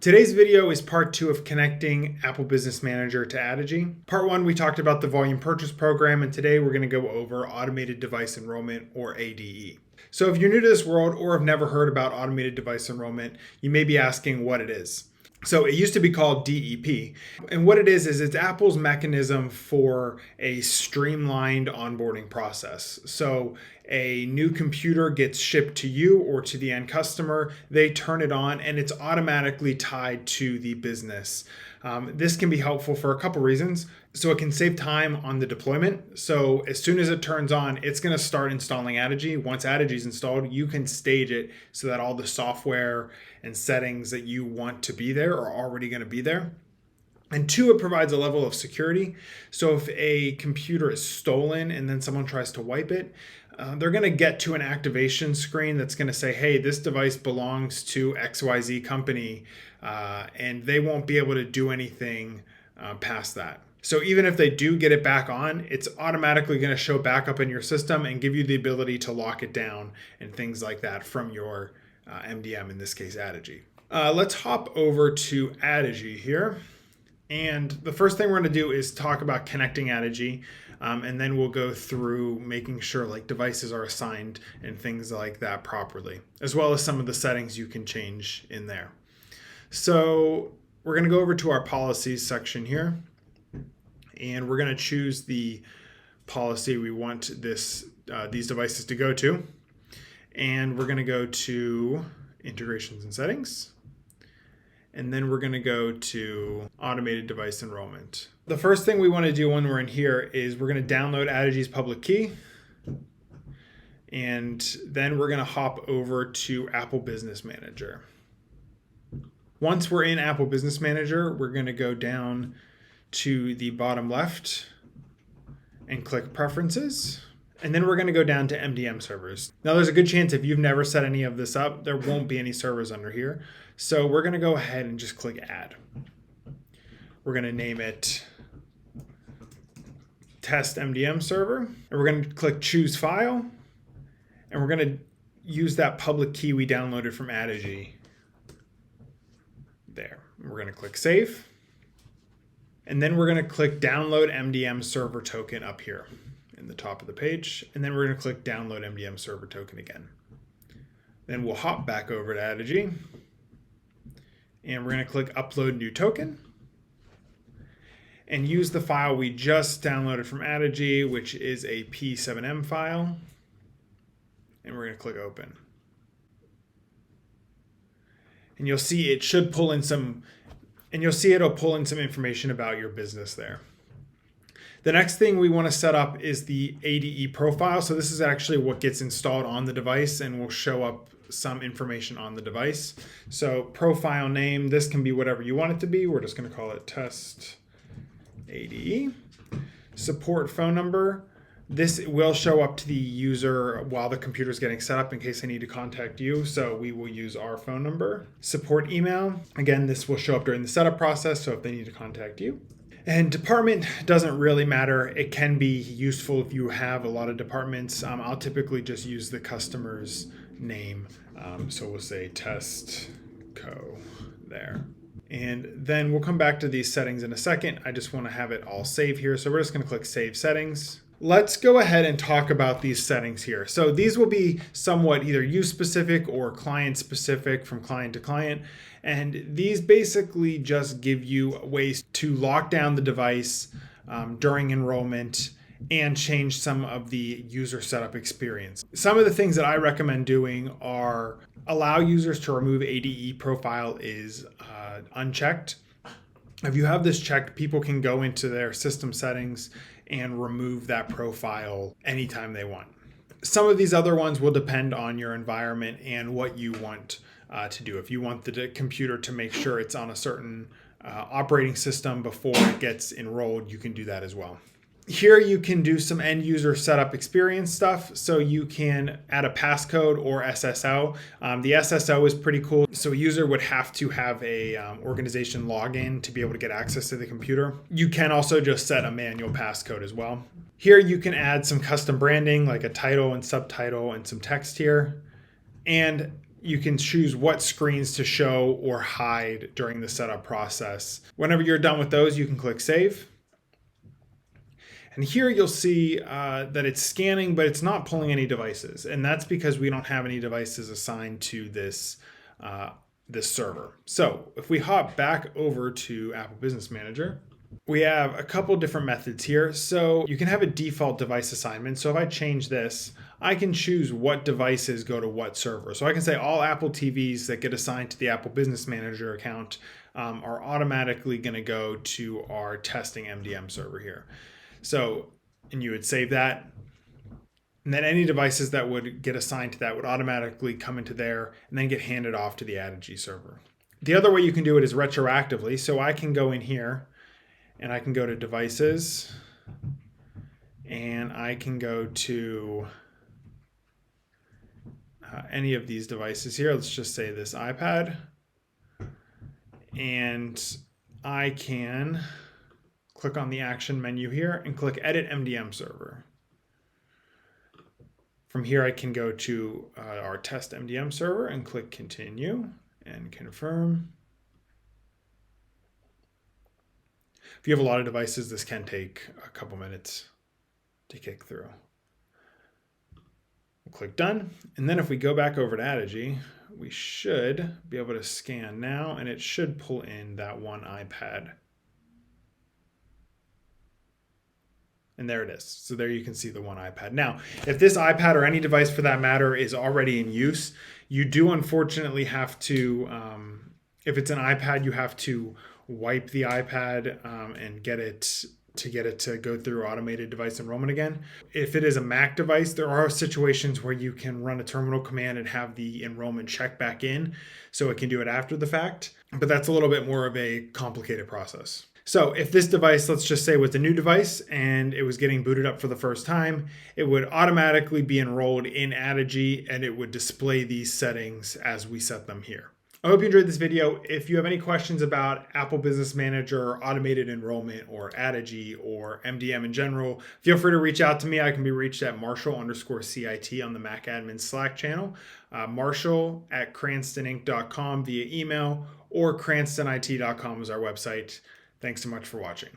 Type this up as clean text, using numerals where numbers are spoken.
Today's video is part 2 of connecting Apple Business Manager to Addigy. Part 1, we talked about the volume purchase program, and today we're going to go over automated device enrollment, or ADE. So if you're new to this world or have never heard about automated device enrollment, you may be asking what it is. So it used to be called DEP. And what it is it's Apple's mechanism for a streamlined onboarding process. So a new computer gets shipped to you or to the end customer, they turn it on, and it's automatically tied to the business. This can be helpful for a couple reasons. So it can save time on the deployment. So as soon as it turns on, it's going to start installing Addigy. Once Addigy is installed, you can stage it so that all the software and settings that you want to be there are already going to be there. And 2, it provides a level of security. So if a computer is stolen and then someone tries to wipe it, they're going to get to an activation screen that's going to say, hey, this device belongs to XYZ company, and they won't be able to do anything past that. So even if they do get it back on, it's automatically going to show back up in your system and give you the ability to lock it down and things like that from your MDM, in this case, Addigy. Let's hop over to Addigy here. And the first thing we're going to do is talk about connecting Addigy, and then we'll go through making sure like devices are assigned and things like that properly, as well as some of the settings you can change in there. So we're going to go over to our policies section here, and we're going to choose the policy we want these devices to go to. And we're going to go to integrations and settings. And then we're going to go to automated device enrollment. The first thing we want to do when we're in here is we're going to download Addigy's public key. And then we're going to hop over to Apple Business Manager. Once we're in Apple Business Manager, we're going to go down to the bottom left and click Preferences. And then we're going to go down to MDM servers. Now there's a good chance if you've never set any of this up, there won't be any servers under here. So we're going to go ahead and just click Add. We're going to name it Test MDM Server. And we're going to click Choose File. And we're going to use that public key we downloaded from Addigy. There. We're going to click Save. And then we're going to click Download MDM Server Token up here in the top of the page. And then we're going to click Download MDM Server Token again. Then we'll hop back over to Addigy. And we're going to click Upload New Token. And use the file we just downloaded from Addigy, which is a P7M file. And we're going to click Open. And you'll see it should pull in some, and you'll see it'll pull in some information about your business there. The next thing we want to set up is the ADE profile. So this is actually what gets installed on the device and will show up some information on the device. So profile name, this can be whatever you want it to be. We're just going to call it Test ADE. Support phone number. This will show up to the user while the computer is getting set up in case they need to contact you. So we will use our phone number. Support email. Again, this will show up during the setup process. So if they need to contact you. And department doesn't really matter. It can be useful if you have a lot of departments. I'll typically just use the customer's name. So we'll say Test Co there. And then we'll come back to these settings in a second. I just want to have it all saved here. So we're just going to click Save Settings. Let's go ahead and talk about these settings here. So these will be somewhat either use specific or client specific from client to client. And these basically just give you ways to lock down the device during enrollment and change some of the user setup experience. Some of the things that I recommend doing are allow users to remove ADE profile is unchecked. If you have this checked, people can go into their system settings and remove that profile anytime they want. Some of these other ones will depend on your environment and what you want to do. If you want the computer to make sure it's on a certain operating system before it gets enrolled, you can do that as well. Here you can do some end user setup experience stuff. So you can add a passcode or SSO. The SSO is pretty cool. So a user would have to have a organization login to be able to get access to the computer. You can also just set a manual passcode as well. Here you can add some custom branding like a title and subtitle and some text here. And you can choose what screens to show or hide during the setup process. Whenever you're done with those, you can click Save. And here you'll see that it's scanning, but it's not pulling any devices. And that's because we don't have any devices assigned to this server. So if we hop back over to Apple Business Manager, we have a couple different methods here. So you can have a default device assignment. So if I change this, I can choose what devices go to what server. So I can say all Apple TVs that get assigned to the Apple Business Manager account are automatically going to go to our testing MDM server here. So, and you would save that. And then any devices that would get assigned to that would automatically come into there and then get handed off to the Addigy server. The other way you can do it is retroactively. So I can go in here and I can go to devices and I can go to any of these devices here. Let's just say this iPad. And I can click on the action menu here and click Edit MDM Server. From here, I can go to our test MDM server and click Continue and Confirm. If you have a lot of devices, this can take a couple minutes to kick through. We'll click Done. And then if we go back over to Addigy, we should be able to scan now, and it should pull in that one iPad. And there it is. So there you can see the one iPad. Now, if this iPad or any device for that matter is already in use, you do unfortunately have to, if it's an iPad, you have to wipe the iPad and get it to go through automated device enrollment again. If it is a Mac device, there are situations where you can run a terminal command and have the enrollment check back in, so it can do it after the fact. But that's a little bit more of a complicated process. So if this device, let's just say, was a new device and it was getting booted up for the first time, it would automatically be enrolled in Addigy and it would display these settings as we set them here. I hope you enjoyed this video. If you have any questions about Apple Business Manager, automated enrollment, or Addigy, or MDM in general, feel free to reach out to me. I can be reached at Marshall_CIT on the Mac Admin Slack channel, Marshall@cranstoninc.com via email, or cranstonit.com is our website. Thanks so much for watching.